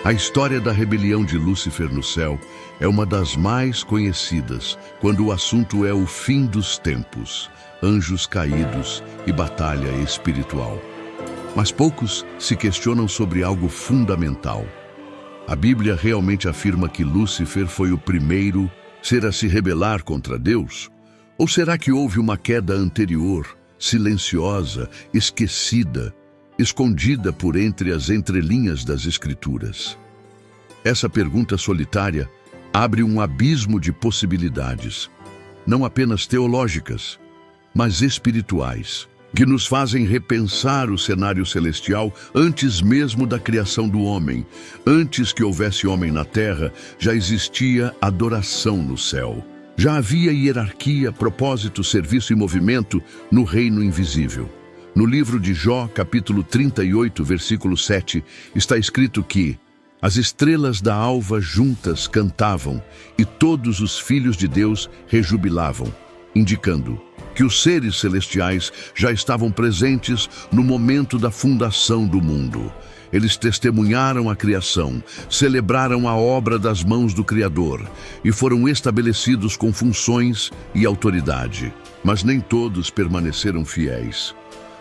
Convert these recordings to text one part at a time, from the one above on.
A história da rebelião de Lúcifer no céu é uma das mais conhecidas quando o assunto é o fim dos tempos, anjos caídos e batalha espiritual. Mas poucos se questionam sobre algo fundamental. A Bíblia realmente afirma que Lúcifer foi o primeiro ser a se rebelar contra Deus? Ou será que houve uma queda anterior, silenciosa, esquecida, escondida por entre as entrelinhas das Escrituras? Essa pergunta solitária abre um abismo de possibilidades, não apenas teológicas, mas espirituais, que nos fazem repensar o cenário celestial antes mesmo da criação do homem. Antes que houvesse homem na terra, já existia adoração no céu. Já havia hierarquia, propósito, serviço e movimento no reino invisível. No livro de Jó, capítulo 38, versículo 7, está escrito que as estrelas da alva juntas cantavam e todos os filhos de Deus rejubilavam, indicando que os seres celestiais já estavam presentes no momento da fundação do mundo. Eles testemunharam a criação, celebraram a obra das mãos do Criador e foram estabelecidos com funções e autoridade. Mas nem todos permaneceram fiéis.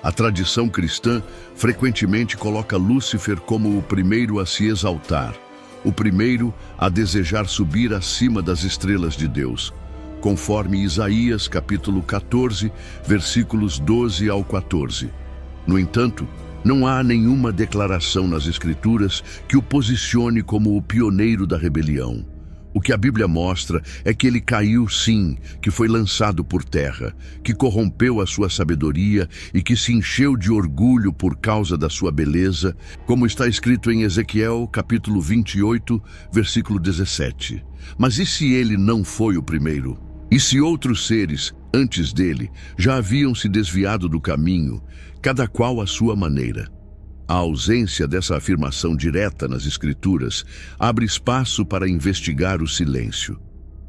A tradição cristã frequentemente coloca Lúcifer como o primeiro a se exaltar, o primeiro a desejar subir acima das estrelas de Deus, conforme Isaías capítulo 14, versículos 12 ao 14. No entanto, não há nenhuma declaração nas Escrituras que o posicione como o pioneiro da rebelião. O que a Bíblia mostra é que ele caiu sim, que foi lançado por terra, que corrompeu a sua sabedoria e que se encheu de orgulho por causa da sua beleza, como está escrito em Ezequiel capítulo 28, versículo 17. Mas e se ele não foi o primeiro? E se outros seres, antes dele, já haviam se desviado do caminho, cada qual à sua maneira? A ausência dessa afirmação direta nas Escrituras abre espaço para investigar o silêncio.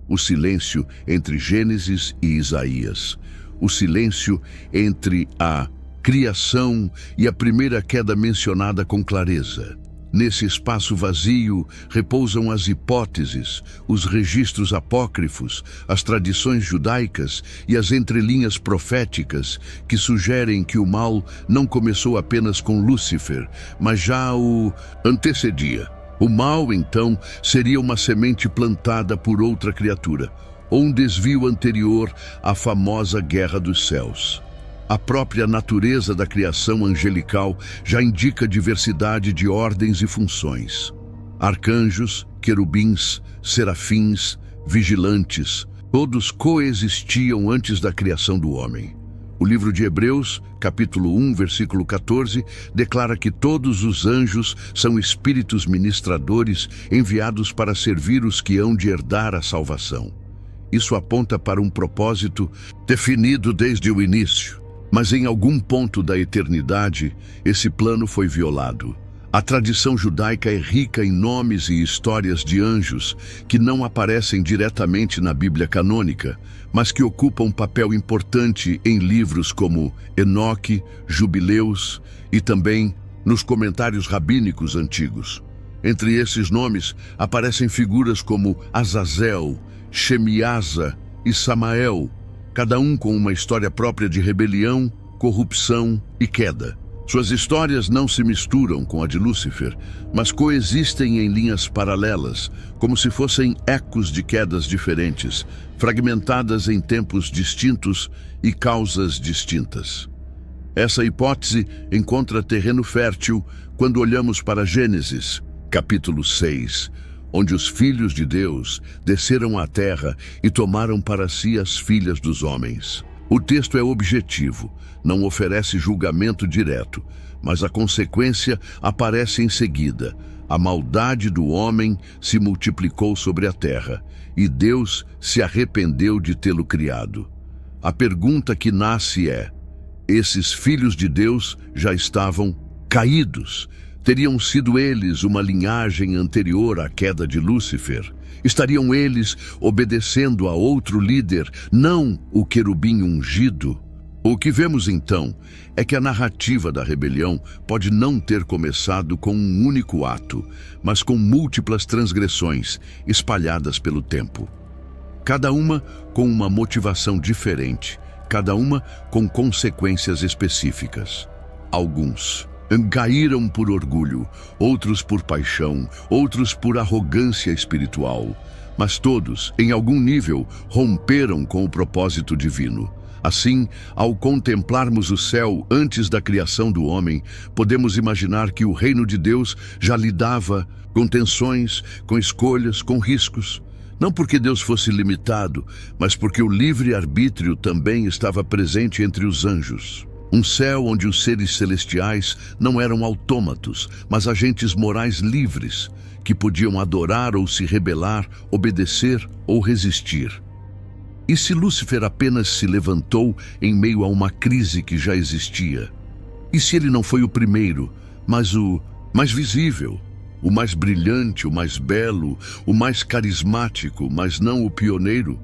O silêncio entre Gênesis e Isaías. O silêncio entre a criação e a primeira queda mencionada com clareza. Nesse espaço vazio repousam as hipóteses, os registros apócrifos, as tradições judaicas e as entrelinhas proféticas que sugerem que o mal não começou apenas com Lúcifer, mas já o antecedia. O mal, então, seria uma semente plantada por outra criatura, ou um desvio anterior à famosa Guerra dos Céus. A própria natureza da criação angelical já indica diversidade de ordens e funções. Arcanjos, querubins, serafins, vigilantes, todos coexistiam antes da criação do homem. O livro de Hebreus, capítulo 1, versículo 14, declara que todos os anjos são espíritos ministradores enviados para servir os que hão de herdar a salvação. Isso aponta para um propósito definido desde o início. Mas em algum ponto da eternidade, esse plano foi violado. A tradição judaica é rica em nomes e histórias de anjos que não aparecem diretamente na Bíblia canônica, mas que ocupam um papel importante em livros como Enoque, Jubileus e também nos comentários rabínicos antigos. Entre esses nomes aparecem figuras como Azazel, Shemiasa e Samael, cada um com uma história própria de rebelião, corrupção e queda. Suas histórias não se misturam com a de Lúcifer, mas coexistem em linhas paralelas, como se fossem ecos de quedas diferentes, fragmentadas em tempos distintos e causas distintas. Essa hipótese encontra terreno fértil quando olhamos para Gênesis, capítulo 6, onde os filhos de Deus desceram à terra e tomaram para si as filhas dos homens. O texto é objetivo, não oferece julgamento direto, mas a consequência aparece em seguida. A maldade do homem se multiplicou sobre a terra, e Deus se arrependeu de tê-lo criado. A pergunta que nasce é: esses filhos de Deus já estavam caídos? Teriam sido eles uma linhagem anterior à queda de Lúcifer? Estariam eles obedecendo a outro líder, não o querubim ungido? O que vemos então é que a narrativa da rebelião pode não ter começado com um único ato, mas com múltiplas transgressões espalhadas pelo tempo. Cada uma com uma motivação diferente, cada uma com consequências específicas. Alguns caíram por orgulho, outros por paixão, outros por arrogância espiritual, mas todos, em algum nível, romperam com o propósito divino. Assim, ao contemplarmos o céu antes da criação do homem, podemos imaginar que o reino de Deus já lidava com tensões, com escolhas, com riscos. Não porque Deus fosse limitado, mas porque o livre-arbítrio também estava presente entre os anjos. Um céu onde os seres celestiais não eram autômatos, mas agentes morais livres, que podiam adorar ou se rebelar, obedecer ou resistir. E se Lúcifer apenas se levantou em meio a uma crise que já existia? E se ele não foi o primeiro, mas o mais visível, o mais brilhante, o mais belo, o mais carismático, mas não o pioneiro?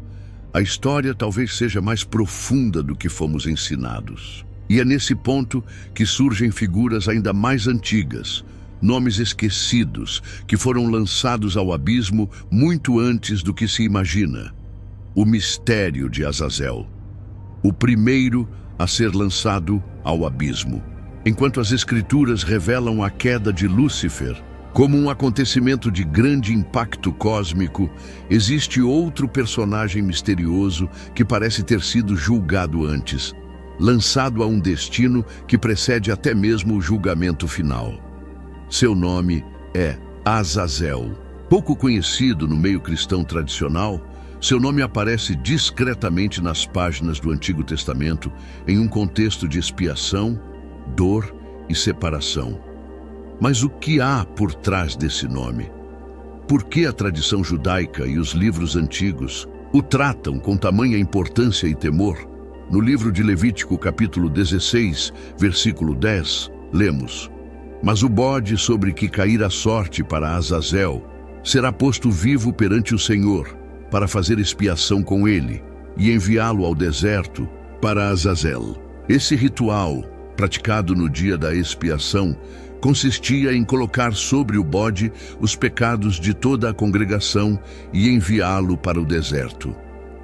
A história talvez seja mais profunda do que fomos ensinados. E é nesse ponto que surgem figuras ainda mais antigas, nomes esquecidos, que foram lançados ao abismo muito antes do que se imagina. O mistério de Azazel, o primeiro a ser lançado ao abismo. Enquanto as Escrituras revelam a queda de Lúcifer como um acontecimento de grande impacto cósmico, existe outro personagem misterioso que parece ter sido julgado antes, lançado a um destino que precede até mesmo o julgamento final. Seu nome é Azazel. Pouco conhecido no meio cristão tradicional, seu nome aparece discretamente nas páginas do Antigo Testamento em um contexto de expiação, dor e separação. Mas o que há por trás desse nome? Por que a tradição judaica e os livros antigos o tratam com tamanha importância e temor? No livro de Levítico, capítulo 16, versículo 10, lemos: Mas o bode sobre que cair a sorte para Azazel será posto vivo perante o Senhor, para fazer expiação com ele e enviá-lo ao deserto para Azazel. Esse ritual, praticado no dia da expiação, consistia em colocar sobre o bode os pecados de toda a congregação e enviá-lo para o deserto.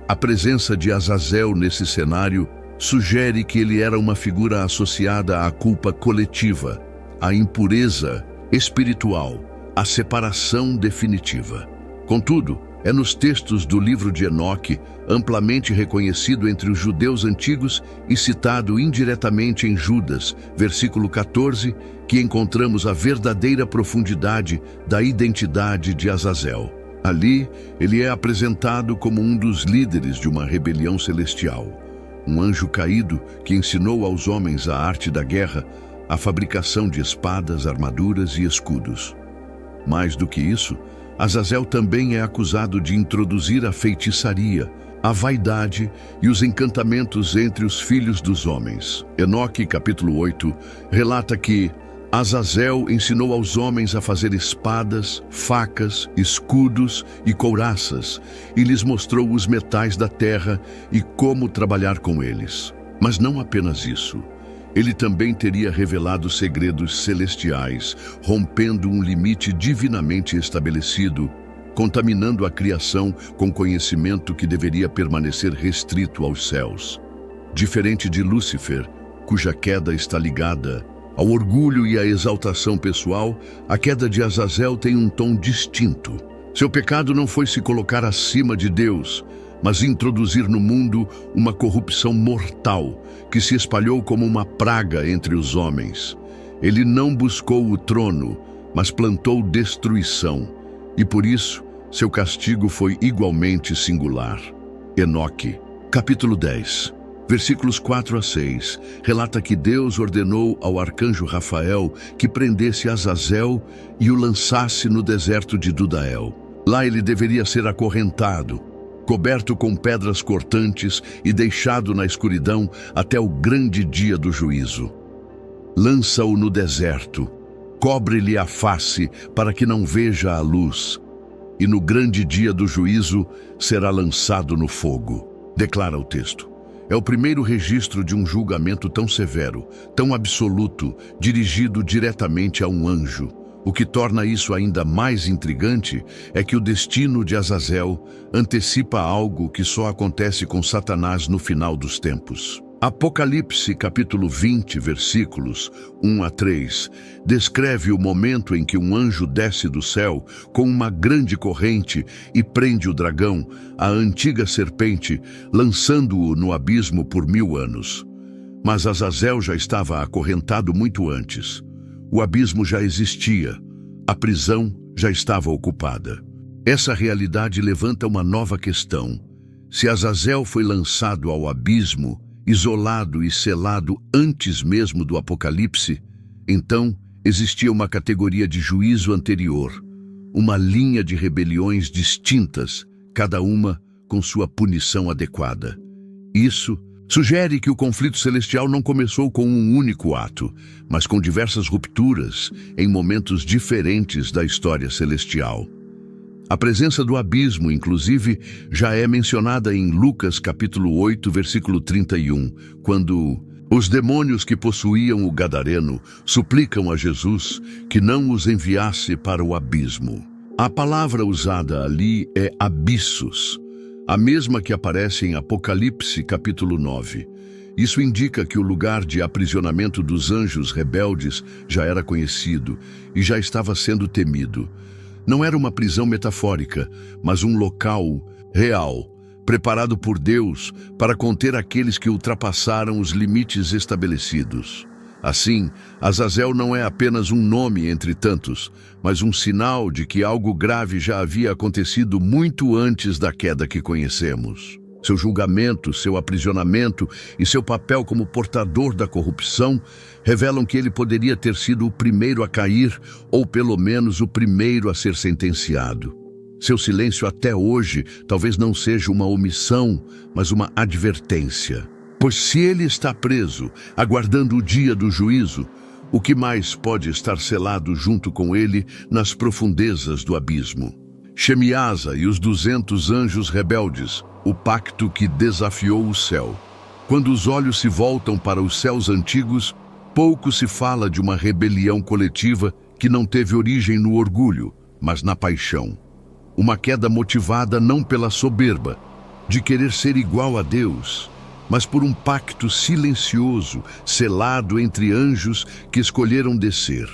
A presença de Azazel nesse cenário sugere que ele era uma figura associada à culpa coletiva, à impureza espiritual, à separação definitiva. Contudo, é nos textos do livro de Enoque, amplamente reconhecido entre os judeus antigos e citado indiretamente em Judas, versículo 14, que encontramos a verdadeira profundidade da identidade de Azazel. Ali, ele é apresentado como um dos líderes de uma rebelião celestial, um anjo caído que ensinou aos homens a arte da guerra, a fabricação de espadas, armaduras e escudos. Mais do que isso, Azazel também é acusado de introduzir a feitiçaria, a vaidade e os encantamentos entre os filhos dos homens. Enoque, capítulo 8, relata que Azazel ensinou aos homens a fazer espadas, facas, escudos e couraças, e lhes mostrou os metais da terra e como trabalhar com eles. Mas não apenas isso. Ele também teria revelado segredos celestiais, rompendo um limite divinamente estabelecido, contaminando a criação com conhecimento que deveria permanecer restrito aos céus. Diferente de Lúcifer, cuja queda está ligada ao orgulho e à exaltação pessoal, a queda de Azazel tem um tom distinto. Seu pecado não foi se colocar acima de Deus, mas introduzir no mundo uma corrupção mortal que se espalhou como uma praga entre os homens. Ele não buscou o trono, mas plantou destruição, e por isso seu castigo foi igualmente singular. Enoque, capítulo 10, versículos 4 a 6, relata que Deus ordenou ao arcanjo Rafael que prendesse Azazel e o lançasse no deserto de Dudael. Lá ele deveria ser acorrentado, coberto com pedras cortantes e deixado na escuridão até o grande dia do juízo. Lança-o no deserto, cobre-lhe a face para que não veja a luz, e no grande dia do juízo será lançado no fogo, declara o texto. É o primeiro registro de um julgamento tão severo, tão absoluto, dirigido diretamente a um anjo. O que torna isso ainda mais intrigante é que o destino de Azazel antecipa algo que só acontece com Satanás no final dos tempos. Apocalipse, capítulo 20, versículos 1 a 3, descreve o momento em que um anjo desce do céu com uma grande corrente e prende o dragão, a antiga serpente, lançando-o no abismo por 1000 anos. Mas Azazel já estava acorrentado muito antes. O abismo já existia, a prisão já estava ocupada. Essa realidade levanta uma nova questão. Se Azazel foi lançado ao abismo, isolado e selado antes mesmo do Apocalipse, então existia uma categoria de juízo anterior, uma linha de rebeliões distintas, cada uma com sua punição adequada. Isso sugere que o conflito celestial não começou com um único ato, mas com diversas rupturas em momentos diferentes da história celestial. A presença do abismo, inclusive, já é mencionada em Lucas capítulo 8, versículo 31, quando os demônios que possuíam o gadareno suplicam a Jesus que não os enviasse para o abismo. A palavra usada ali é abissos, a mesma que aparece em Apocalipse capítulo 9. Isso indica que o lugar de aprisionamento dos anjos rebeldes já era conhecido e já estava sendo temido. Não era uma prisão metafórica, mas um local real, preparado por Deus para conter aqueles que ultrapassaram os limites estabelecidos. Assim, Azazel não é apenas um nome entre tantos, mas um sinal de que algo grave já havia acontecido muito antes da queda que conhecemos. Seu julgamento, seu aprisionamento e seu papel como portador da corrupção revelam que ele poderia ter sido o primeiro a cair, ou pelo menos o primeiro a ser sentenciado. Seu silêncio até hoje talvez não seja uma omissão, mas uma advertência. Pois se ele está preso, aguardando o dia do juízo, o que mais pode estar selado junto com ele nas profundezas do abismo? Shemiasa e os 200 anjos rebeldes, o pacto que desafiou o céu. Quando os olhos se voltam para os céus antigos, pouco se fala de uma rebelião coletiva que não teve origem no orgulho, mas na paixão. Uma queda motivada não pela soberba, de querer ser igual a Deus, mas por um pacto silencioso, selado entre anjos que escolheram descer.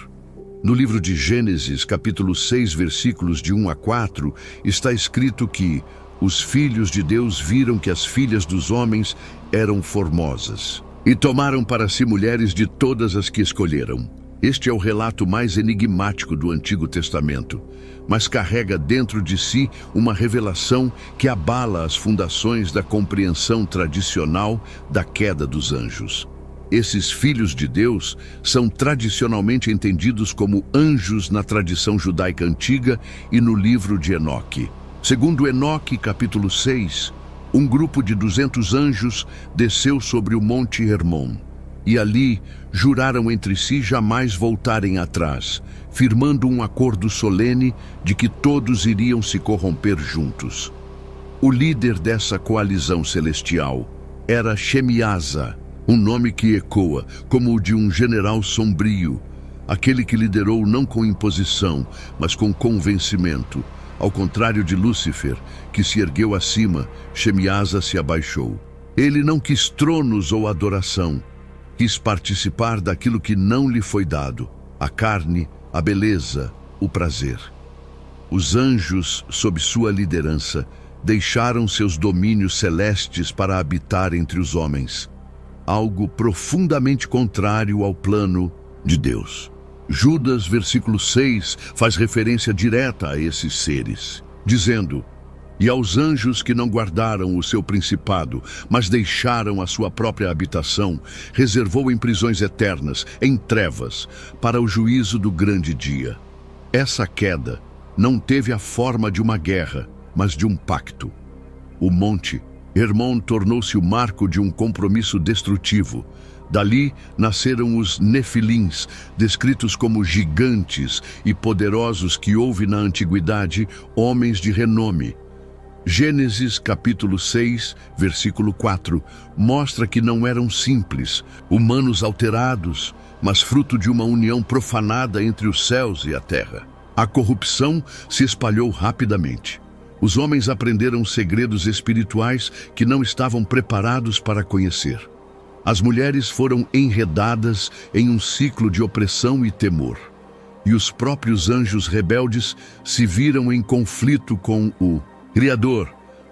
No livro de Gênesis, capítulo 6, versículos de 1 a 4, está escrito que os filhos de Deus viram que as filhas dos homens eram formosas e tomaram para si mulheres de todas as que escolheram. Este é o relato mais enigmático do Antigo Testamento, mas carrega dentro de si uma revelação que abala as fundações da compreensão tradicional da queda dos anjos. Esses filhos de Deus são tradicionalmente entendidos como anjos na tradição judaica antiga e no livro de Enoque. Segundo Enoque, capítulo 6, um grupo de 200 anjos desceu sobre o Monte Hermon, e ali juraram entre si jamais voltarem atrás, firmando um acordo solene de que todos iriam se corromper juntos. O líder dessa coalizão celestial era Shemiasa, um nome que ecoa como o de um general sombrio, aquele que liderou não com imposição, mas com convencimento. Ao contrário de Lúcifer, que se ergueu acima, Shemiasa se abaixou. Ele não quis tronos ou adoração, quis participar daquilo que não lhe foi dado, a carne, a beleza, o prazer. Os anjos, sob sua liderança, deixaram seus domínios celestes para habitar entre os homens, algo profundamente contrário ao plano de Deus. Judas, versículo 6, faz referência direta a esses seres, dizendo: "E aos anjos que não guardaram o seu principado, mas deixaram a sua própria habitação, reservou em prisões eternas, em trevas, para o juízo do grande dia." Essa queda não teve a forma de uma guerra, mas de um pacto. O Monte Hermon tornou-se o marco de um compromisso destrutivo. Dali nasceram os Nefilins, descritos como gigantes e poderosos que houve na antiguidade, homens de renome. Gênesis capítulo 6, versículo 4, mostra que não eram simples, humanos alterados, mas fruto de uma união profanada entre os céus e a terra. A corrupção se espalhou rapidamente. Os homens aprenderam segredos espirituais que não estavam preparados para conhecer. As mulheres foram enredadas em um ciclo de opressão e temor. E os próprios anjos rebeldes se viram em conflito com o Criador.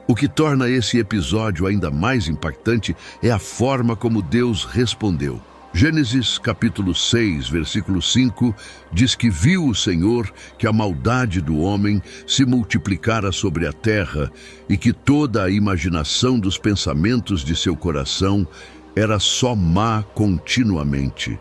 O que torna esse episódio ainda mais impactante é a forma como Deus respondeu. Gênesis capítulo 6, versículo 5, diz que viu o Senhor que a maldade do homem se multiplicara sobre a terra e que toda a imaginação dos pensamentos de seu coração era só má continuamente.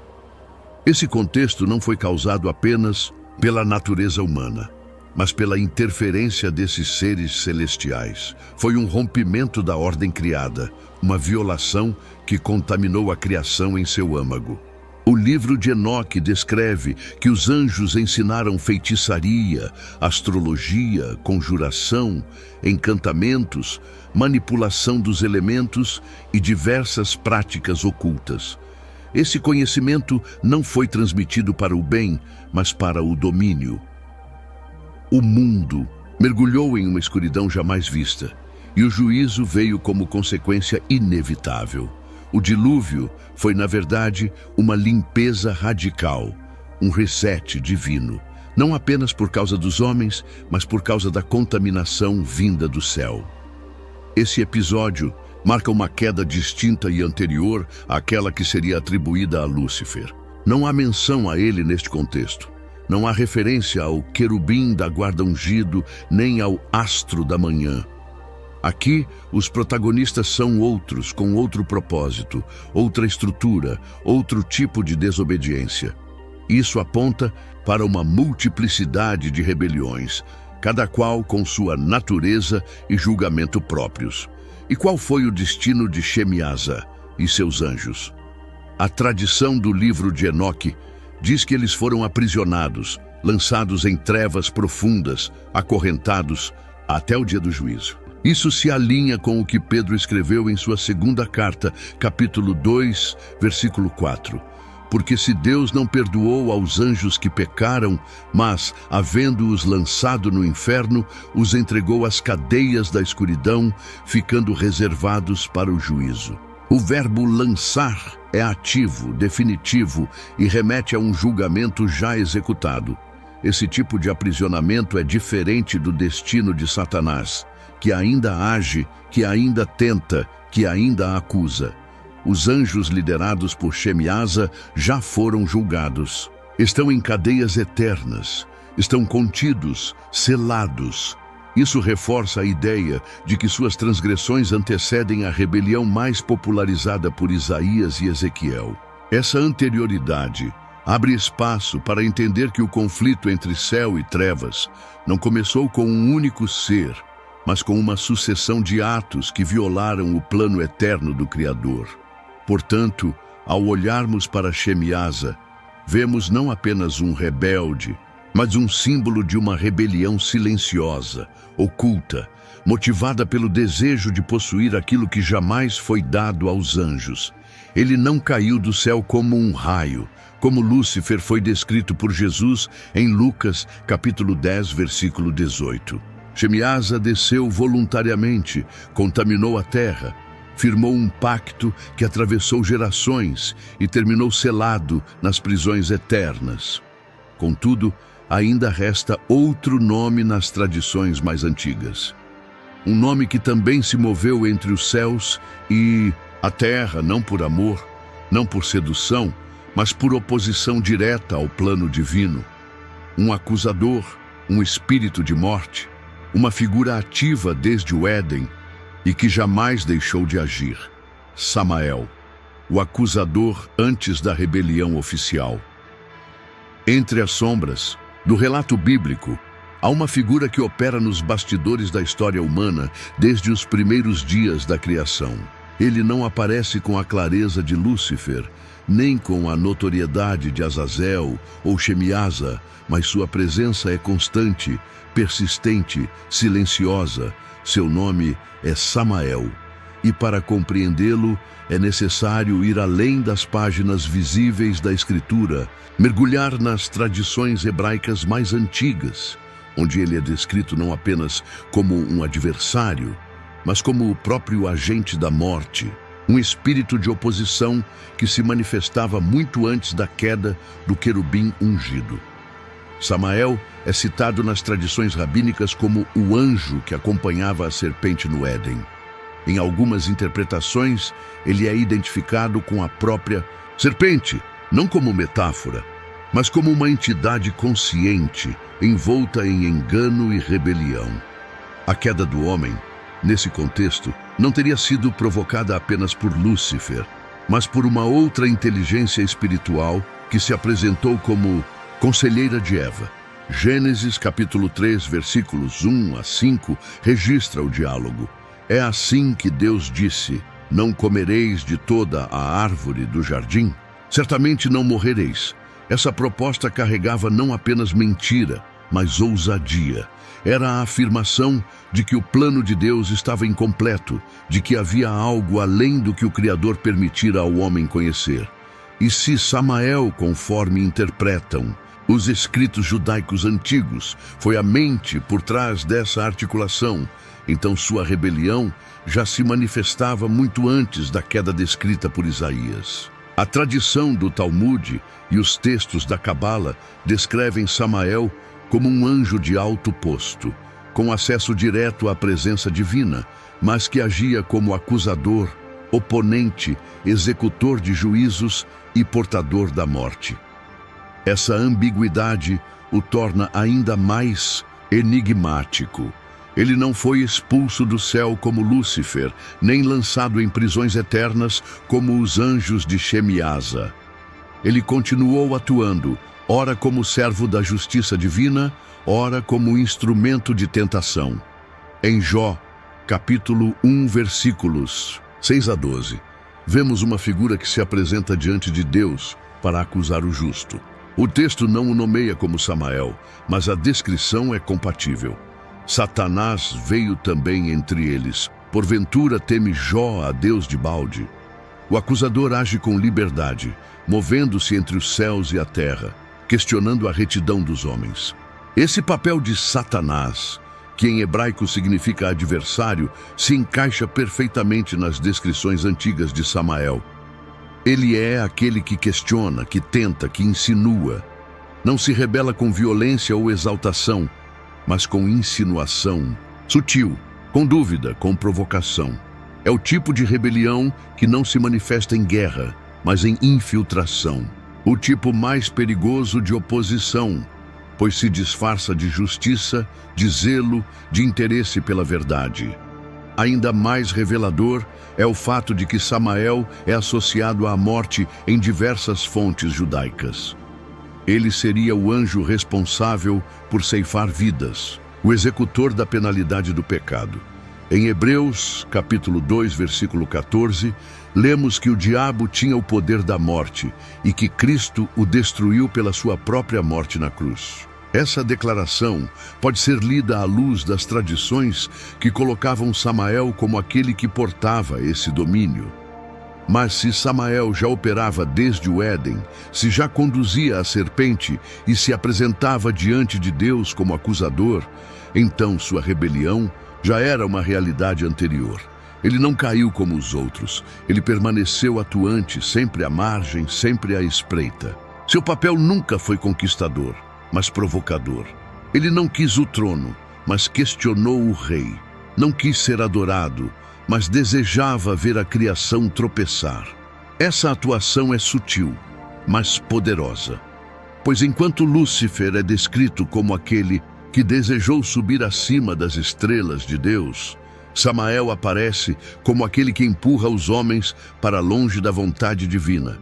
Esse contexto não foi causado apenas pela natureza humana, mas pela interferência desses seres celestiais. Foi um rompimento da ordem criada, uma violação que contaminou a criação em seu âmago. O livro de Enoque descreve que os anjos ensinaram feitiçaria, astrologia, conjuração, encantamentos, manipulação dos elementos e diversas práticas ocultas. Esse conhecimento não foi transmitido para o bem, mas para o domínio. O mundo mergulhou em uma escuridão jamais vista, e o juízo veio como consequência inevitável. O dilúvio foi, na verdade, uma limpeza radical, um reset divino, não apenas por causa dos homens, mas por causa da contaminação vinda do céu. Esse episódio marca uma queda distinta e anterior àquela que seria atribuída a Lúcifer. Não há menção a ele neste contexto. Não há referência ao querubim da guarda ungido, nem ao astro da manhã. Aqui, os protagonistas são outros, com outro propósito, outra estrutura, outro tipo de desobediência. Isso aponta para uma multiplicidade de rebeliões, cada qual com sua natureza e julgamento próprios. E qual foi o destino de Shemiasa e seus anjos? A tradição do livro de Enoque diz que eles foram aprisionados, lançados em trevas profundas, acorrentados até o dia do juízo. Isso se alinha com o que Pedro escreveu em sua segunda carta, capítulo 2, versículo 4. Porque se Deus não perdoou aos anjos que pecaram, mas, havendo-os lançado no inferno, os entregou às cadeias da escuridão, ficando reservados para o juízo. O verbo lançar é ativo, definitivo e remete a um julgamento já executado. Esse tipo de aprisionamento é diferente do destino de Satanás, que ainda age, que ainda tenta, que ainda acusa. Os anjos liderados por Shemiasa já foram julgados. Estão em cadeias eternas, estão contidos, selados. Isso reforça a ideia de que suas transgressões antecedem a rebelião mais popularizada por Isaías e Ezequiel. Essa anterioridade abre espaço para entender que o conflito entre céu e trevas não começou com um único ser, mas com uma sucessão de atos que violaram o plano eterno do Criador. Portanto, ao olharmos para Shemiasa, vemos não apenas um rebelde, mas um símbolo de uma rebelião silenciosa, oculta, motivada pelo desejo de possuir aquilo que jamais foi dado aos anjos. Ele não caiu do céu como um raio, como Lúcifer foi descrito por Jesus em Lucas, capítulo 10, versículo 18. Shemiasa desceu voluntariamente, contaminou a terra, firmou um pacto que atravessou gerações e terminou selado nas prisões eternas. Contudo, ainda resta outro nome nas tradições mais antigas. Um nome que também se moveu entre os céus e a terra, não por amor, não por sedução, mas por oposição direta ao plano divino. Um acusador, um espírito de morte, uma figura ativa desde o Éden e que jamais deixou de agir. Samael, o acusador antes da rebelião oficial. Entre as sombras do relato bíblico, há uma figura que opera nos bastidores da história humana desde os primeiros dias da criação. Ele não aparece com a clareza de Lúcifer, nem com a notoriedade de Azazel ou Shemiasa, mas sua presença é constante, persistente, silenciosa. Seu nome é Samael. E para compreendê-lo, é necessário ir além das páginas visíveis da Escritura, mergulhar nas tradições hebraicas mais antigas, onde ele é descrito não apenas como um adversário, mas como o próprio agente da morte, um espírito de oposição que se manifestava muito antes da queda do querubim ungido. Samael é citado nas tradições rabínicas como o anjo que acompanhava a serpente no Éden. Em algumas interpretações, ele é identificado com a própria serpente, não como metáfora, mas como uma entidade consciente, envolta em engano e rebelião. A queda do homem, nesse contexto, não teria sido provocada apenas por Lúcifer, mas por uma outra inteligência espiritual que se apresentou como conselheira de Eva. Gênesis capítulo 3, versículos 1 a 5, registra o diálogo. É assim que Deus disse: não comereis de toda a árvore do jardim? Certamente não morrereis. Essa proposta carregava não apenas mentira, mas ousadia. Era a afirmação de que o plano de Deus estava incompleto, de que havia algo além do que o Criador permitira ao homem conhecer. E se Samael, conforme interpretam os escritos judaicos antigos, foi a mente por trás dessa articulação, então sua rebelião já se manifestava muito antes da queda descrita por Isaías. A tradição do Talmude e os textos da Cabala descrevem Samael como um anjo de alto posto, com acesso direto à presença divina, mas que agia como acusador, oponente, executor de juízos e portador da morte. Essa ambiguidade o torna ainda mais enigmático. Ele não foi expulso do céu como Lúcifer, nem lançado em prisões eternas como os anjos de Shemiasa. Ele continuou atuando, ora como servo da justiça divina, ora como instrumento de tentação. Em Jó, capítulo 1, versículos 6 a 12, vemos uma figura que se apresenta diante de Deus para acusar o justo. O texto não o nomeia como Samael, mas a descrição é compatível. Satanás veio também entre eles. Porventura teme Jó a Deus de balde? O acusador age com liberdade, movendo-se entre os céus e a terra, questionando a retidão dos homens. Esse papel de Satanás, que em hebraico significa adversário, se encaixa perfeitamente nas descrições antigas de Samael. Ele é aquele que questiona, que tenta, que insinua. Não se rebela com violência ou exaltação, mas com insinuação, sutil, com dúvida, com provocação. É o tipo de rebelião que não se manifesta em guerra, mas em infiltração. O tipo mais perigoso de oposição, pois se disfarça de justiça, de zelo, de interesse pela verdade. Ainda mais revelador é o fato de que Samael é associado à morte em diversas fontes judaicas. Ele seria o anjo responsável por ceifar vidas, o executor da penalidade do pecado. Em Hebreus, capítulo 2, versículo 14, lemos que o diabo tinha o poder da morte e que Cristo o destruiu pela sua própria morte na cruz. Essa declaração pode ser lida à luz das tradições que colocavam Samael como aquele que portava esse domínio. Mas se Samael já operava desde o Éden, se já conduzia a serpente e se apresentava diante de Deus como acusador, então sua rebelião já era uma realidade anterior. Ele não caiu como os outros, ele permaneceu atuante, sempre à margem, sempre à espreita. Seu papel nunca foi conquistador, mas provocador. Ele não quis o trono, mas questionou o rei. Não quis ser adorado, mas desejava ver a criação tropeçar. Essa atuação é sutil, mas poderosa. Pois enquanto Lúcifer é descrito como aquele que desejou subir acima das estrelas de Deus, Samael aparece como aquele que empurra os homens para longe da vontade divina.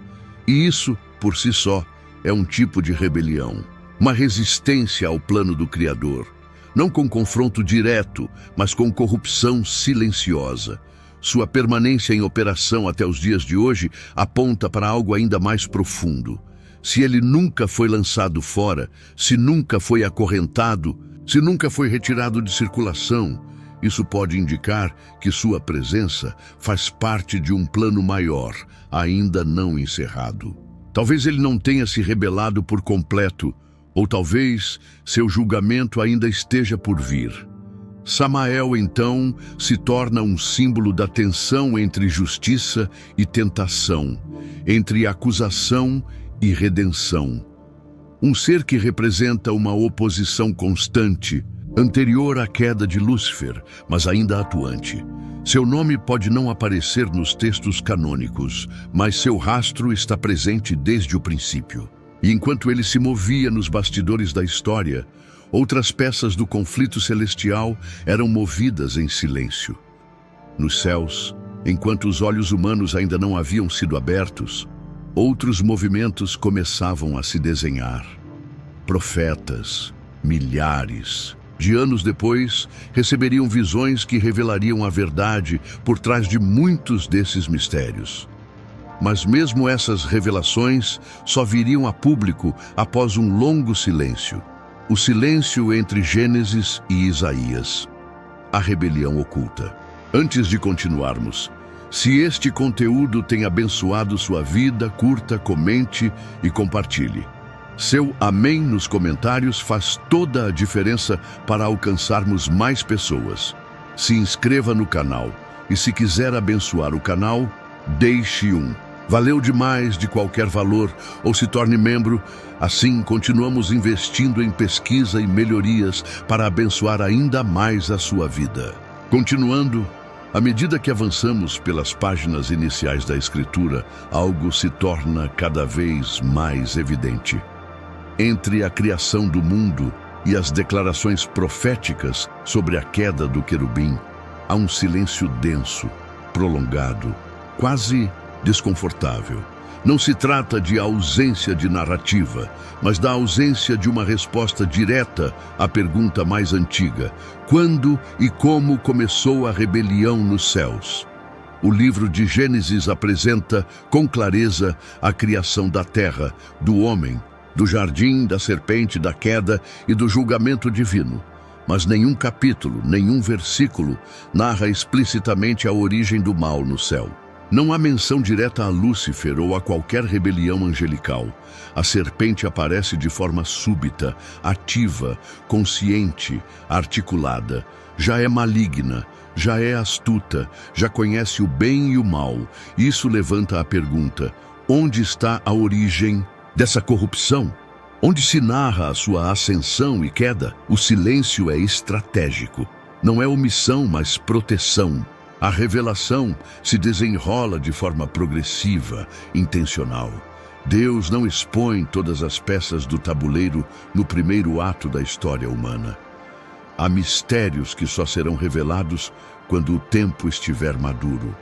E isso, por si só, é um tipo de rebelião, uma resistência ao plano do Criador. Não com confronto direto, mas com corrupção silenciosa. sua permanência em operação até os dias de hoje aponta para algo ainda mais profundo. Se ele nunca foi lançado fora, se nunca foi acorrentado, se nunca foi retirado de circulação, isso pode indicar que sua presença faz parte de um plano maior, ainda não encerrado. Talvez ele não tenha se rebelado por completo, ou talvez seu julgamento ainda esteja por vir. Samael, então, se torna um símbolo da tensão entre justiça e tentação, entre acusação e redenção. Um ser que representa uma oposição constante, anterior à queda de Lúcifer, mas ainda atuante. Seu nome pode não aparecer nos textos canônicos, mas seu rastro está presente desde o princípio. E enquanto ele se movia nos bastidores da história, outras peças do conflito celestial eram movidas em silêncio. Nos céus, enquanto os olhos humanos ainda não haviam sido abertos, outros movimentos começavam a se desenhar. Profetas, milhares de anos depois, receberiam visões que revelariam a verdade por trás de muitos desses mistérios. Mas mesmo essas revelações só viriam a público após um longo silêncio. O silêncio entre Gênesis e Isaías. A rebelião oculta. Antes de continuarmos, se este conteúdo tem abençoado sua vida, curta, comente e compartilhe. Seu amém nos comentários faz toda a diferença para alcançarmos mais pessoas. Se inscreva no canal e, se quiser abençoar o canal, deixe um. Valeu demais de qualquer valor, ou se torne membro. Assim, continuamos investindo em pesquisa e melhorias para abençoar ainda mais a sua vida. Continuando, à medida que avançamos pelas páginas iniciais da Escritura, algo se torna cada vez mais evidente. Entre a criação do mundo e as declarações proféticas sobre a queda do querubim, há um silêncio denso, prolongado, quase desconfortável. Não se trata de ausência de narrativa, mas da ausência de uma resposta direta à pergunta mais antiga: quando e como começou a rebelião nos céus? O livro de Gênesis apresenta com clareza a criação da terra, do homem, do jardim, da serpente, da queda e do julgamento divino. Mas nenhum capítulo, nenhum versículo narra explicitamente a origem do mal no céu. Não há menção direta a Lúcifer ou a qualquer rebelião angelical. A serpente aparece de forma súbita, ativa, consciente, articulada. Já é maligna, já é astuta, já conhece o bem e o mal. Isso levanta a pergunta: onde está a origem dessa corrupção? Onde se narra a sua ascensão e queda? O silêncio é estratégico. Não é omissão, mas proteção. A revelação se desenrola de forma progressiva, intencional. Deus não expõe todas as peças do tabuleiro no primeiro ato da história humana. Há mistérios que só serão revelados quando o tempo estiver maduro.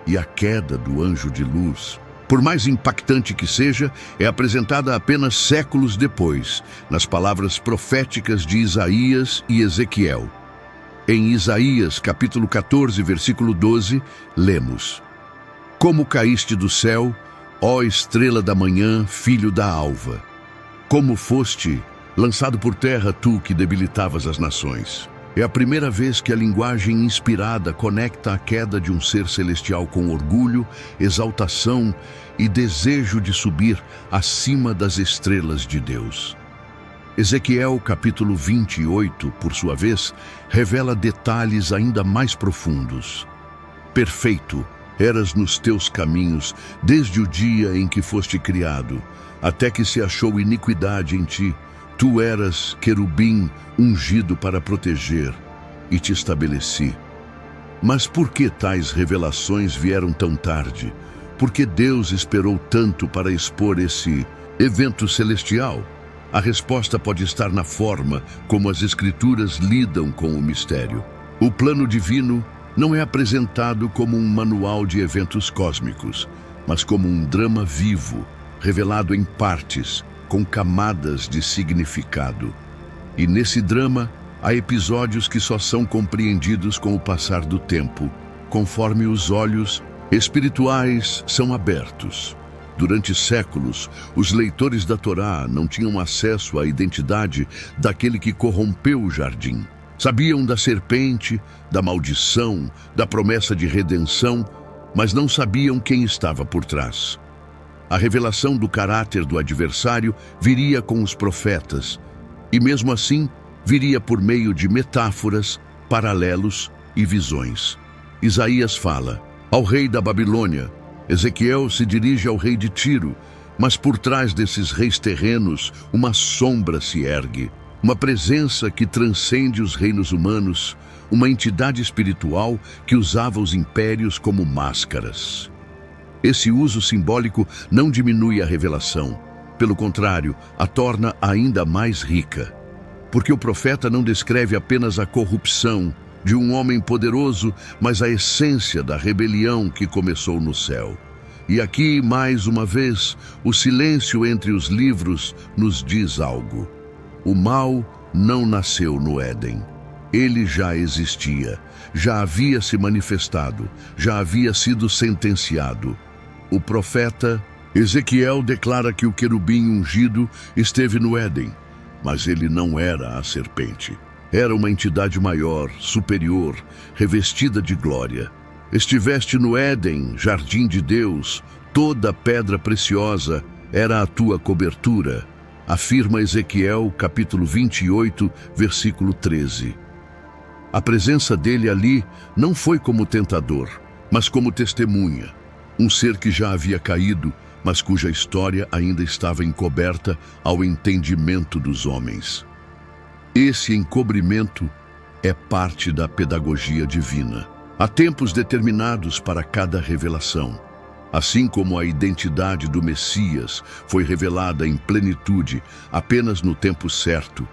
E a queda do anjo de luz, por mais impactante que seja, é apresentada apenas séculos depois, nas palavras proféticas de Isaías e Ezequiel. Em Isaías, capítulo 14, versículo 12, lemos: Como caíste do céu, ó estrela da manhã, filho da alva! Como foste lançado por terra, tu que debilitavas as nações! É a primeira vez que a linguagem inspirada conecta a queda de um ser celestial com orgulho, exaltação e desejo de subir acima das estrelas de Deus. Ezequiel, capítulo 28, por sua vez, revela detalhes ainda mais profundos. Perfeito eras nos teus caminhos, desde o dia em que foste criado, até que se achou iniquidade em ti. Tu eras querubim ungido para proteger, e te estabeleci. Mas por que tais revelações vieram tão tarde? Por que Deus esperou tanto para expor esse evento celestial? A resposta pode estar na forma como as Escrituras lidam com o mistério. O plano divino não é apresentado como um manual de eventos cósmicos, mas como um drama vivo, revelado em partes, com camadas de significado. E nesse drama, há episódios que só são compreendidos com o passar do tempo, conforme os olhos espirituais são abertos. Durante séculos, os leitores da Torá não tinham acesso à identidade daquele que corrompeu o jardim. Sabiam da serpente, da maldição, da promessa de redenção, mas não sabiam quem estava por trás. A revelação do caráter do adversário viria com os profetas, e mesmo assim, viria por meio de metáforas, paralelos e visões. Isaías fala ao rei da Babilônia, Ezequiel se dirige ao rei de Tiro, mas por trás desses reis terrenos, uma sombra se ergue, uma presença que transcende os reinos humanos, uma entidade espiritual que usava os impérios como máscaras. Esse uso simbólico não diminui a revelação, pelo contrário, a torna ainda mais rica. Porque o profeta não descreve apenas a corrupção de um homem poderoso, mas a essência da rebelião que começou no céu. E aqui, mais uma vez, o silêncio entre os livros nos diz algo. O mal não nasceu no Éden. Ele já existia, já havia se manifestado, já havia sido sentenciado. O profeta Ezequiel declara que o querubim ungido esteve no Éden, mas ele não era a serpente. Era uma entidade maior, superior, revestida de glória. Estiveste no Éden, jardim de Deus, toda pedra preciosa era a tua cobertura, afirma Ezequiel, capítulo 28, versículo 13. A presença dele ali não foi como tentador, mas como testemunha, um ser que já havia caído, mas cuja história ainda estava encoberta ao entendimento dos homens. Esse encobrimento é parte da pedagogia divina. Há tempos determinados para cada revelação. Assim como a identidade do Messias foi revelada em plenitude apenas no tempo certo,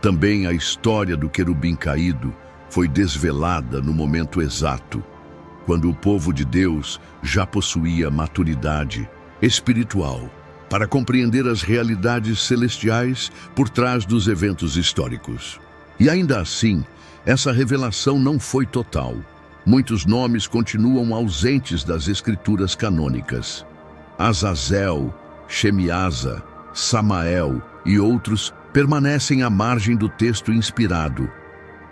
também a história do querubim caído foi desvelada no momento exato, quando o povo de Deus já possuía maturidade espiritual para compreender as realidades celestiais por trás dos eventos históricos. E ainda assim, essa revelação não foi total. Muitos nomes continuam ausentes das escrituras canônicas. Azazel, Shemiasa, Samael e outros permanecem à margem do texto inspirado,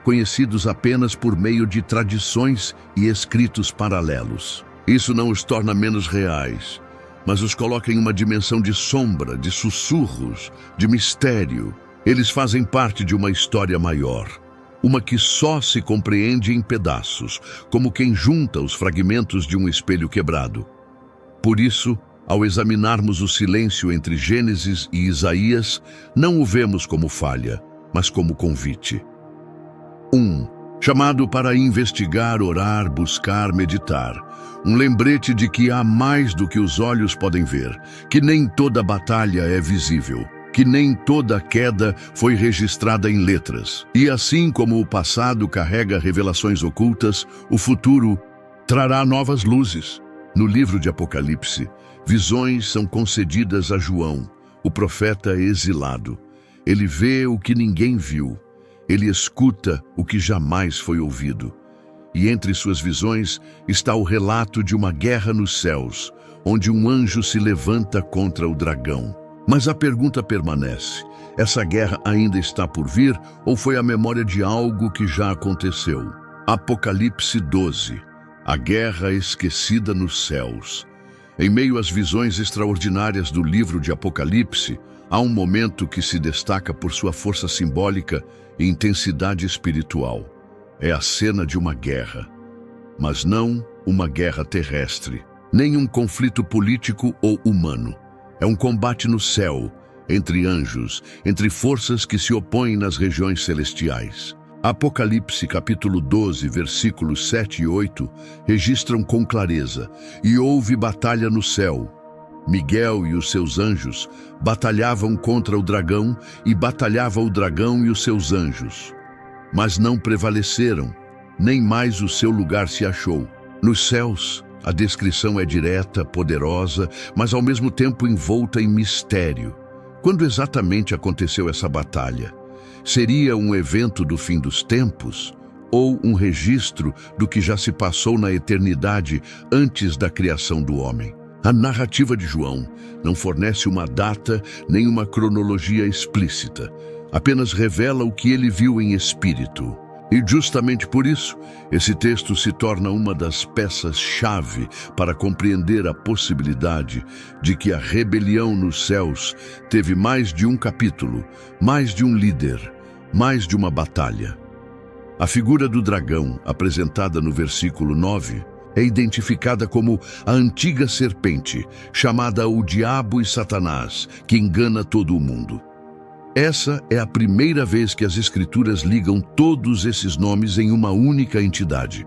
conhecidos apenas por meio de tradições e escritos paralelos. Isso não os torna menos reais, mas os coloca em uma dimensão de sombra, de sussurros, de mistério. Eles fazem parte de uma história maior, uma que só se compreende em pedaços, como quem junta os fragmentos de um espelho quebrado. Por isso, ao examinarmos o silêncio entre Gênesis e Isaías, não o vemos como falha, mas como convite. Chamado para investigar, orar, buscar, meditar. Um lembrete de que há mais do que os olhos podem ver, que nem toda batalha é visível, que nem toda queda foi registrada em letras. E assim como o passado carrega revelações ocultas, o futuro trará novas luzes. No livro de Apocalipse, visões são concedidas a João, o profeta exilado. Ele vê o que ninguém viu. Ele escuta o que jamais foi ouvido. E entre suas visões está o relato de uma guerra nos céus, onde um anjo se levanta contra o dragão. Mas a pergunta permanece: essa guerra ainda está por vir ou foi a memória de algo que já aconteceu? Apocalipse 12. A guerra esquecida nos céus. Em meio às visões extraordinárias do livro de Apocalipse, há um momento que se destaca por sua força simbólica e intensidade espiritual. É a cena de uma guerra, mas não uma guerra terrestre, nem um conflito político ou humano. É um combate no céu, entre anjos, entre forças que se opõem nas regiões celestiais. Apocalipse capítulo 12, versículos 7 e 8, registram com clareza: e houve batalha no céu. Miguel e os seus anjos batalhavam contra o dragão, e batalhava o dragão e os seus anjos. Mas não prevaleceram, nem mais o seu lugar se achou. Nos céus, a descrição é direta, poderosa, mas ao mesmo tempo envolta em mistério. Quando exatamente aconteceu essa batalha? Seria um evento do fim dos tempos? ou um registro do que já se passou na eternidade antes da criação do homem. A narrativa de João não fornece uma data nem uma cronologia explícita, apenas revela o que ele viu em espírito. E justamente por isso, esse texto se torna uma das peças-chave para compreender a possibilidade de que a rebelião nos céus teve mais de um capítulo, mais de um líder, mais de uma batalha. A figura do dragão, apresentada no versículo 9, é identificada como a antiga serpente, chamada o Diabo e Satanás, que engana todo o mundo. Essa é a primeira vez que as Escrituras ligam todos esses nomes em uma única entidade.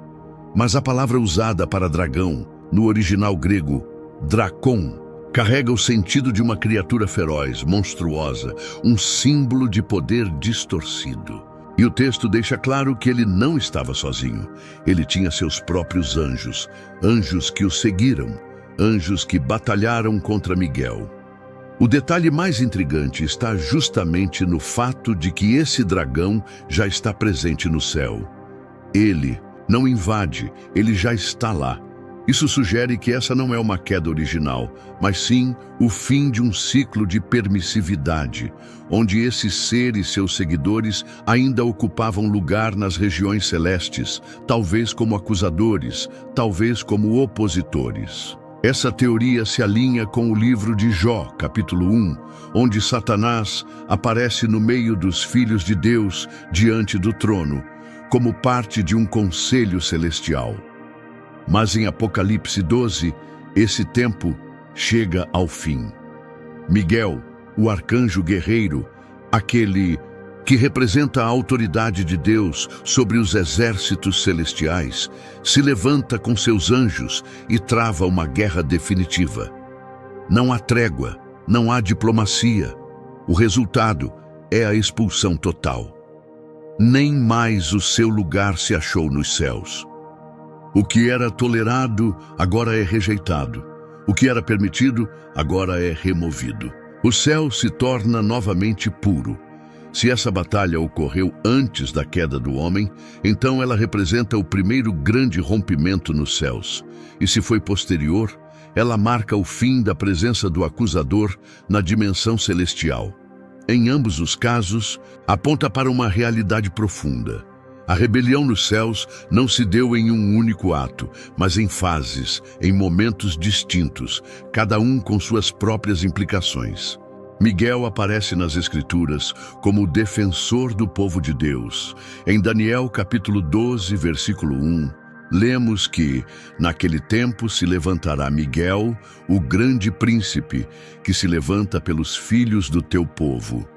Mas a palavra usada para dragão, no original grego, drakon, carrega o sentido de uma criatura feroz, monstruosa, um símbolo de poder distorcido. E o texto deixa claro que ele não estava sozinho. Ele tinha seus próprios anjos, anjos que o seguiram, anjos que batalharam contra Miguel. O detalhe mais intrigante está justamente no fato de que esse dragão já está presente no céu. Ele não invade, ele já está lá. Isso sugere que essa não é uma queda original, mas sim o fim de um ciclo de permissividade, onde esse ser e seus seguidores ainda ocupavam lugar nas regiões celestes, talvez como acusadores, talvez como opositores. Essa teoria se alinha com o livro de Jó, capítulo 1, onde Satanás aparece no meio dos filhos de Deus diante do trono, como parte de um conselho celestial. Mas em Apocalipse 12, esse tempo chega ao fim. Miguel, o arcanjo guerreiro, aquele que representa a autoridade de Deus sobre os exércitos celestiais, se levanta com seus anjos e trava uma guerra definitiva. Não há trégua, não há diplomacia. O resultado é a expulsão total. Nem mais o seu lugar se achou nos céus. O que era tolerado agora é rejeitado. O que era permitido agora é removido. O céu se torna novamente puro. Se essa batalha ocorreu antes da queda do homem, então ela representa o primeiro grande rompimento nos céus. E se foi posterior, ela marca o fim da presença do acusador na dimensão celestial. Em ambos os casos, aponta para uma realidade profunda. A rebelião nos céus não se deu em um único ato, mas em fases, em momentos distintos, cada um com suas próprias implicações. Miguel aparece nas Escrituras como o defensor do povo de Deus. Em Daniel capítulo 12, versículo 1, lemos que, naquele tempo se levantará Miguel, o grande príncipe, que se levanta pelos filhos do teu povo.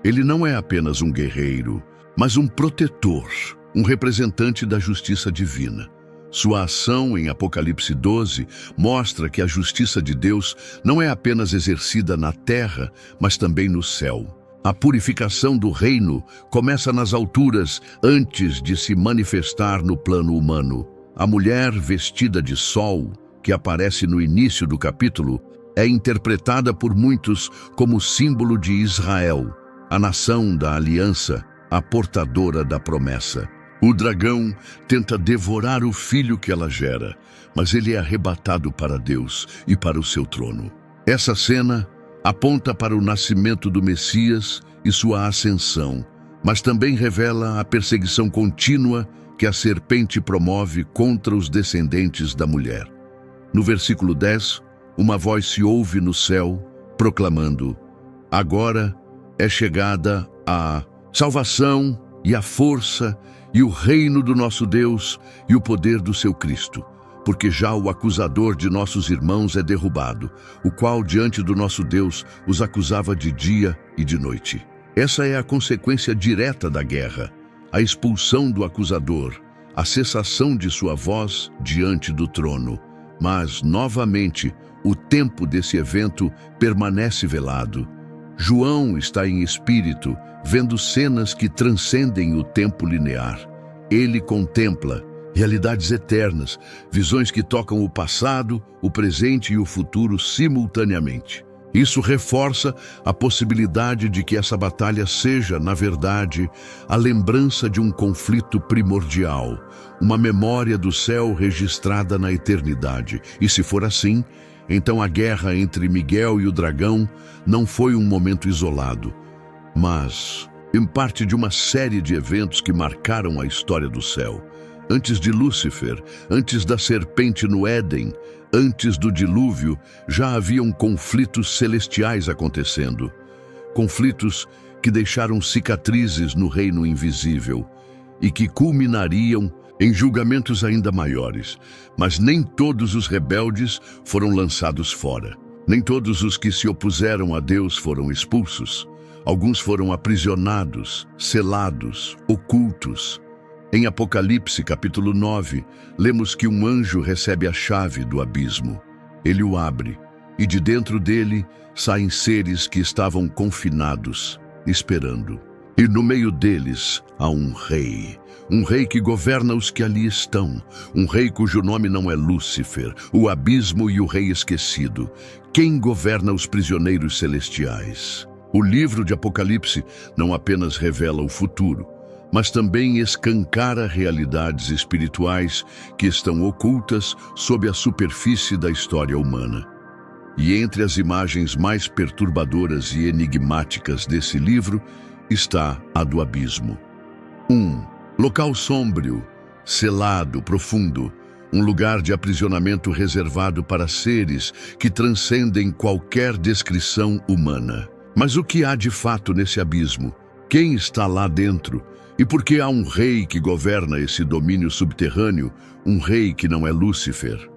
Ele não é apenas um guerreiro, mas um protetor, um representante da justiça divina. Sua ação em Apocalipse 12 mostra que a justiça de Deus não é apenas exercida na terra, mas também no céu. A purificação do reino começa nas alturas antes de se manifestar no plano humano. A mulher vestida de sol, que aparece no início do capítulo, é interpretada por muitos como símbolo de Israel, a nação da aliança, a portadora da promessa. O dragão tenta devorar o filho que ela gera, mas ele é arrebatado para Deus e para o seu trono. Essa cena aponta para o nascimento do Messias e sua ascensão, mas também revela a perseguição contínua que a serpente promove contra os descendentes da mulher. No versículo 10, uma voz se ouve no céu, proclamando: agora é chegada a salvação e a força e o reino do nosso Deus e o poder do seu Cristo, porque já o acusador de nossos irmãos é derrubado, o qual diante do nosso Deus os acusava de dia e de noite. Essa é a consequência direta da guerra, a expulsão do acusador, a cessação de sua voz diante do trono. Mas, novamente, o tempo desse evento permanece velado. João está em espírito, vendo cenas que transcendem o tempo linear. Ele contempla realidades eternas, visões que tocam o passado, o presente e o futuro simultaneamente. Isso reforça a possibilidade de que essa batalha seja, na verdade, a lembrança de um conflito primordial, uma memória do céu registrada na eternidade. E se for assim, então a guerra entre Miguel e o dragão não foi um momento isolado, mas em parte de uma série de eventos que marcaram a história do céu. Antes de Lúcifer, antes da serpente no Éden, antes do dilúvio, já haviam conflitos celestiais acontecendo. Conflitos que deixaram cicatrizes no reino invisível e que culminariam em julgamentos ainda maiores. Mas nem todos os rebeldes foram lançados fora. Nem todos os que se opuseram a Deus foram expulsos. Alguns foram aprisionados, selados, ocultos. Em Apocalipse, capítulo 9, lemos que um anjo recebe a chave do abismo. Ele o abre, e de dentro dele saem seres que estavam confinados, esperando. E no meio deles há um rei que governa os que ali estão, um rei cujo nome não é Lúcifer, o abismo e o rei esquecido. Quem governa os prisioneiros celestiais? O livro de Apocalipse não apenas revela o futuro, mas também escancara realidades espirituais que estão ocultas sob a superfície da história humana. E entre as imagens mais perturbadoras e enigmáticas desse livro está a do abismo. Local sombrio, selado, profundo, um lugar de aprisionamento reservado para seres que transcendem qualquer descrição humana. Mas o que há de fato nesse abismo? Quem está lá dentro? E por que há um rei que governa esse domínio subterrâneo, um rei que não é Lúcifer?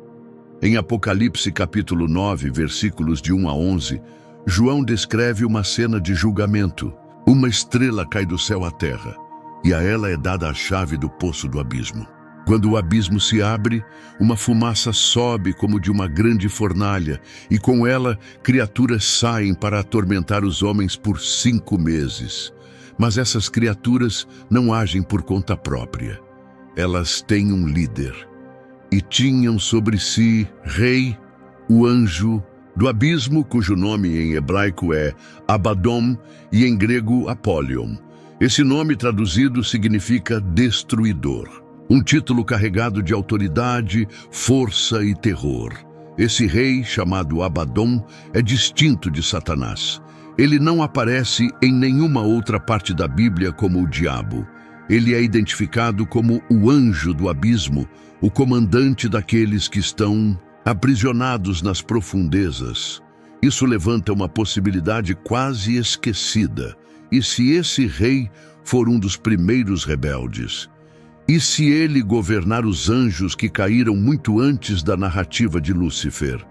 Em Apocalipse capítulo 9, versículos de 1 a 11, João descreve uma cena de julgamento. Uma estrela cai do céu à terra, e a ela é dada a chave do poço do abismo. Quando o abismo se abre, uma fumaça sobe como de uma grande fornalha, e com ela criaturas saem para atormentar os homens por 5 meses. Mas essas criaturas não agem por conta própria. Elas têm um líder. E tinham sobre si rei, o anjo do abismo, cujo nome em hebraico é Abaddon e em grego Apollyon. Esse nome traduzido significa destruidor. Um título carregado de autoridade, força e terror. Esse rei, chamado Abaddon, é distinto de Satanás. Ele não aparece em nenhuma outra parte da Bíblia como o diabo. Ele é identificado como o anjo do abismo, o comandante daqueles que estão aprisionados nas profundezas. Isso levanta uma possibilidade quase esquecida. E se esse rei for um dos primeiros rebeldes? E se ele governar os anjos que caíram muito antes da narrativa de Lúcifer?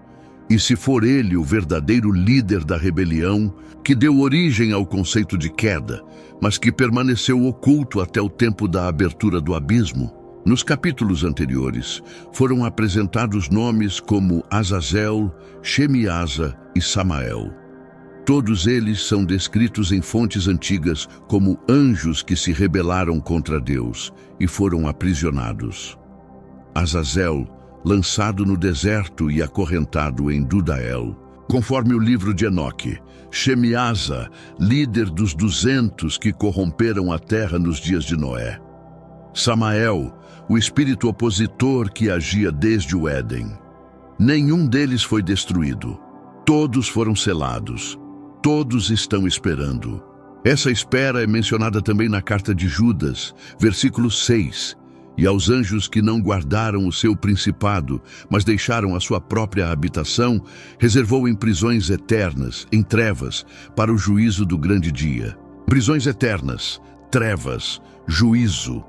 E se for ele o verdadeiro líder da rebelião, que deu origem ao conceito de queda, mas que permaneceu oculto até o tempo da abertura do abismo? Nos capítulos anteriores, foram apresentados nomes como Azazel, Shemiasa e Samael. Todos eles são descritos em fontes antigas como anjos que se rebelaram contra Deus e foram aprisionados. Azazel, lançado no deserto e acorrentado em Dudael, conforme o livro de Enoque. Shemiasa, líder dos 200 que corromperam a terra nos dias de Noé. Samael, o espírito opositor que agia desde o Éden. Nenhum deles foi destruído. Todos foram selados. Todos estão esperando. Essa espera é mencionada também na carta de Judas, versículo 6. E aos anjos que não guardaram o seu principado, mas deixaram a sua própria habitação, reservou em prisões eternas, em trevas, para o juízo do grande dia. Prisões eternas, trevas, juízo.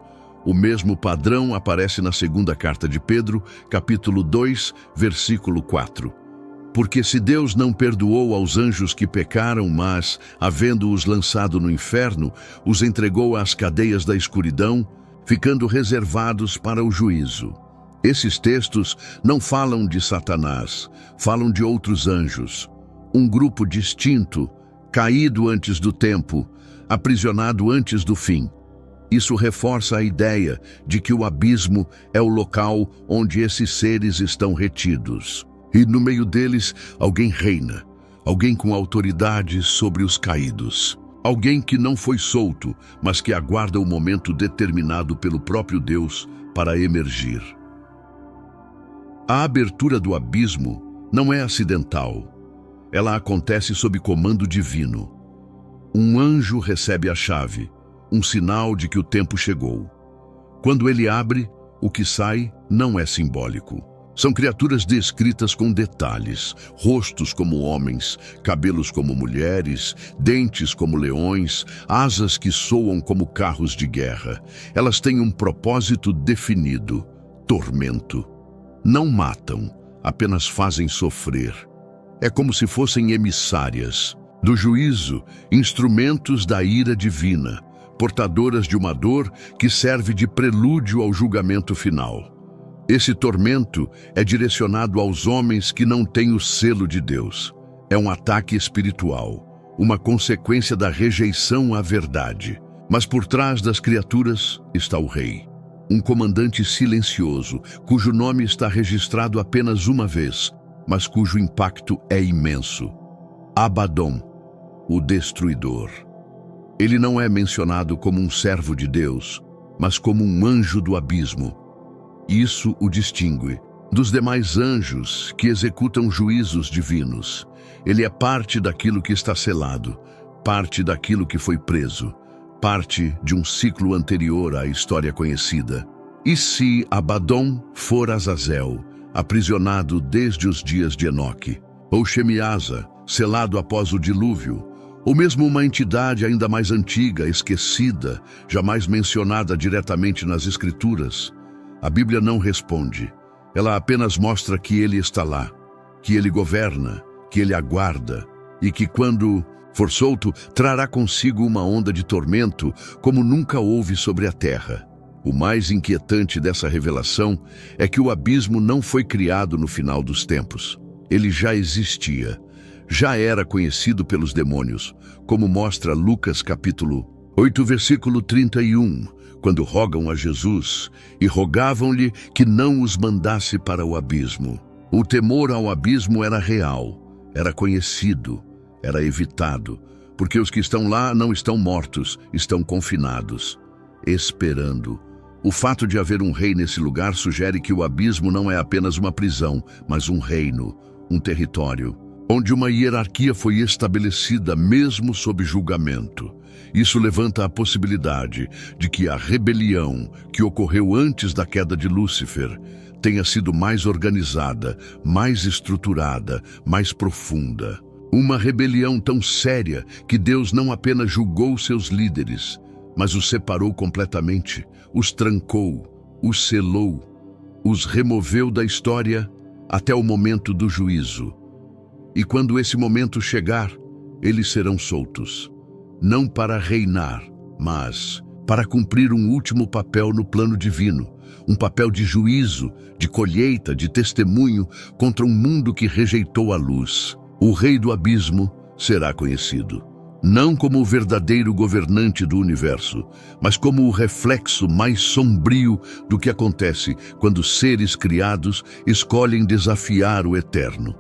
O mesmo padrão aparece na segunda carta de Pedro, capítulo 2, versículo 4. Porque se Deus não perdoou aos anjos que pecaram, mas, havendo-os lançado no inferno, os entregou às cadeias da escuridão, ficando reservados para o juízo. Esses textos não falam de Satanás, falam de outros anjos. Um grupo distinto, caído antes do tempo, aprisionado antes do fim. Isso reforça a ideia de que o abismo é o local onde esses seres estão retidos. E no meio deles, alguém reina. alguém com autoridade sobre os caídos, alguém que não foi solto, mas que aguarda o momento determinado pelo próprio Deus para emergir. A abertura do abismo não é acidental. Ela acontece sob comando divino. Um anjo recebe a chave, um sinal de que o tempo chegou. Quando ele abre, o que sai não é simbólico. São criaturas descritas com detalhes, rostos como homens, cabelos como mulheres, dentes como leões, asas que soam como carros de guerra. Elas têm um propósito definido: tormento. Não matam, apenas fazem sofrer. É como se fossem emissárias do juízo, instrumentos da ira divina, portadoras de uma dor que serve de prelúdio ao julgamento final. Esse tormento é direcionado aos homens que não têm o selo de Deus. É um ataque espiritual, uma consequência da rejeição à verdade. Mas por trás das criaturas está o rei, um comandante silencioso, cujo nome está registrado apenas uma vez, mas cujo impacto é imenso. Abaddon, o destruidor. Ele não é mencionado como um servo de Deus, mas como um anjo do abismo. Isso o distingue dos demais anjos que executam juízos divinos. Ele é parte daquilo que está selado, parte daquilo que foi preso, parte de um ciclo anterior à história conhecida. E se Abaddon for Azazel, aprisionado desde os dias de Enoque, ou Shemiasa, selado após o dilúvio, ou mesmo uma entidade ainda mais antiga, esquecida, jamais mencionada diretamente nas Escrituras, a Bíblia não responde. Ela apenas mostra que ele está lá, que ele governa, que ele aguarda e que, quando for solto, trará consigo uma onda de tormento como nunca houve sobre a terra. O mais inquietante dessa revelação é que o abismo não foi criado no final dos tempos. Ele já existia, já era conhecido pelos demônios, como mostra Lucas capítulo 8, versículo 31, quando rogam a Jesus e rogavam-lhe que não os mandasse para o abismo. O temor ao abismo era real, era conhecido, era evitado, porque os que estão lá não estão mortos, estão confinados, esperando. O fato de haver um rei nesse lugar sugere que o abismo não é apenas uma prisão, mas um reino, um território, onde uma hierarquia foi estabelecida mesmo sob julgamento. Isso levanta a possibilidade de que a rebelião que ocorreu antes da queda de Lúcifer tenha sido mais organizada, mais estruturada, mais profunda. Uma rebelião tão séria que Deus não apenas julgou seus líderes, mas os separou completamente, os trancou, os selou, os removeu da história até o momento do juízo. E quando esse momento chegar, eles serão soltos. Não para reinar, mas para cumprir um último papel no plano divino, um papel de juízo, de colheita, de testemunho contra um mundo que rejeitou a luz. O rei do abismo será conhecido, não como o verdadeiro governante do universo, mas como o reflexo mais sombrio do que acontece quando seres criados escolhem desafiar o eterno.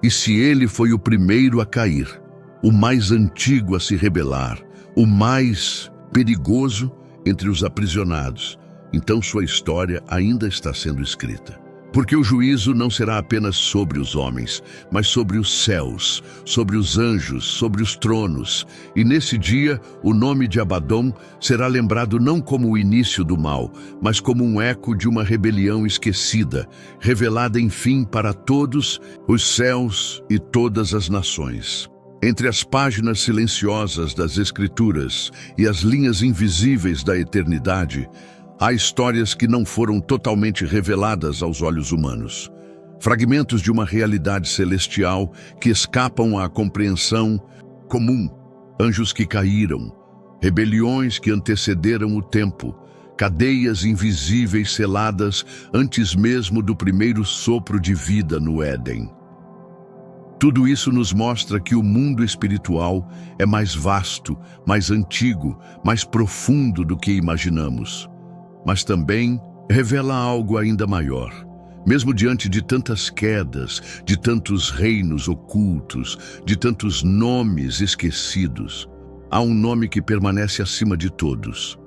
E se ele foi o primeiro a cair, o mais antigo a se rebelar, o mais perigoso entre os aprisionados, então sua história ainda está sendo escrita. Porque o juízo não será apenas sobre os homens, mas sobre os céus, sobre os anjos, sobre os tronos. E nesse dia, o nome de Abaddon será lembrado não como o início do mal, mas como um eco de uma rebelião esquecida, revelada enfim para todos os céus e todas as nações. Entre as páginas silenciosas das Escrituras e as linhas invisíveis da eternidade, há histórias que não foram totalmente reveladas aos olhos humanos. Fragmentos de uma realidade celestial que escapam à compreensão comum. Anjos que caíram, rebeliões que antecederam o tempo, cadeias invisíveis seladas antes mesmo do primeiro sopro de vida no Éden. Tudo isso nos mostra que o mundo espiritual é mais vasto, mais antigo, mais profundo do que imaginamos. Mas também revela algo ainda maior. Mesmo diante de tantas quedas, de tantos reinos ocultos, de tantos nomes esquecidos, há um nome que permanece acima de todos.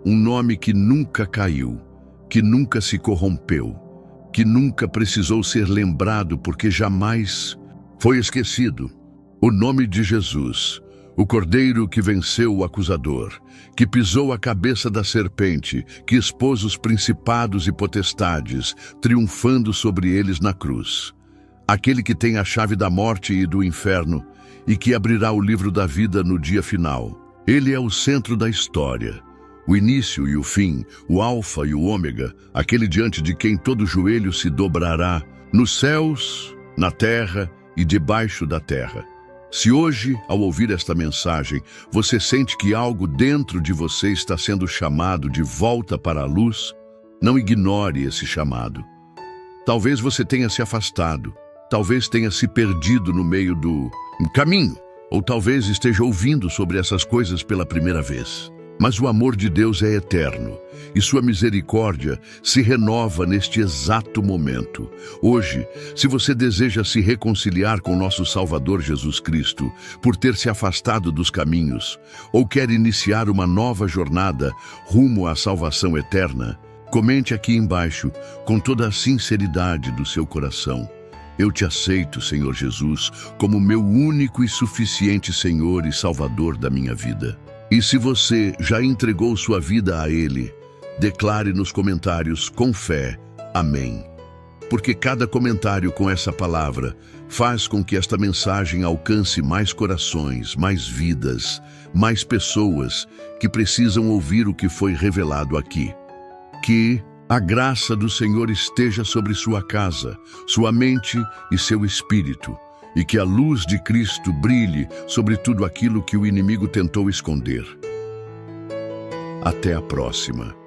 Um nome que nunca caiu, que nunca se corrompeu, que nunca precisou ser lembrado porque jamais foi esquecido. O nome de Jesus, o Cordeiro que venceu o acusador, que pisou a cabeça da serpente, que expôs os principados e potestades, triunfando sobre eles na cruz. Aquele que tem a chave da morte e do inferno e que abrirá o livro da vida no dia final. Ele é o centro da história, o início e o fim, o alfa e o ômega, aquele diante de quem todo joelho se dobrará, nos céus, na terra e debaixo da terra. Se hoje, ao ouvir esta mensagem, você sente que algo dentro de você está sendo chamado de volta para a luz, não ignore esse chamado. Talvez você tenha se afastado, talvez tenha se perdido no meio do caminho, ou talvez esteja ouvindo sobre essas coisas pela primeira vez. Mas o amor de Deus é eterno e sua misericórdia se renova neste exato momento. Hoje, se você deseja se reconciliar com nosso Salvador Jesus Cristo por ter se afastado dos caminhos ou quer iniciar uma nova jornada rumo à salvação eterna, comente aqui embaixo com toda a sinceridade do seu coração. Eu te aceito, Senhor Jesus, como meu único e suficiente Senhor e Salvador da minha vida. E se você já entregou sua vida a Ele, declare nos comentários com fé, amém. Porque cada comentário com essa palavra faz com que esta mensagem alcance mais corações, mais vidas, mais pessoas que precisam ouvir o que foi revelado aqui. Que a graça do Senhor esteja sobre sua casa, sua mente e seu espírito, e que a luz de Cristo brilhe sobre tudo aquilo que o inimigo tentou esconder. Até a próxima.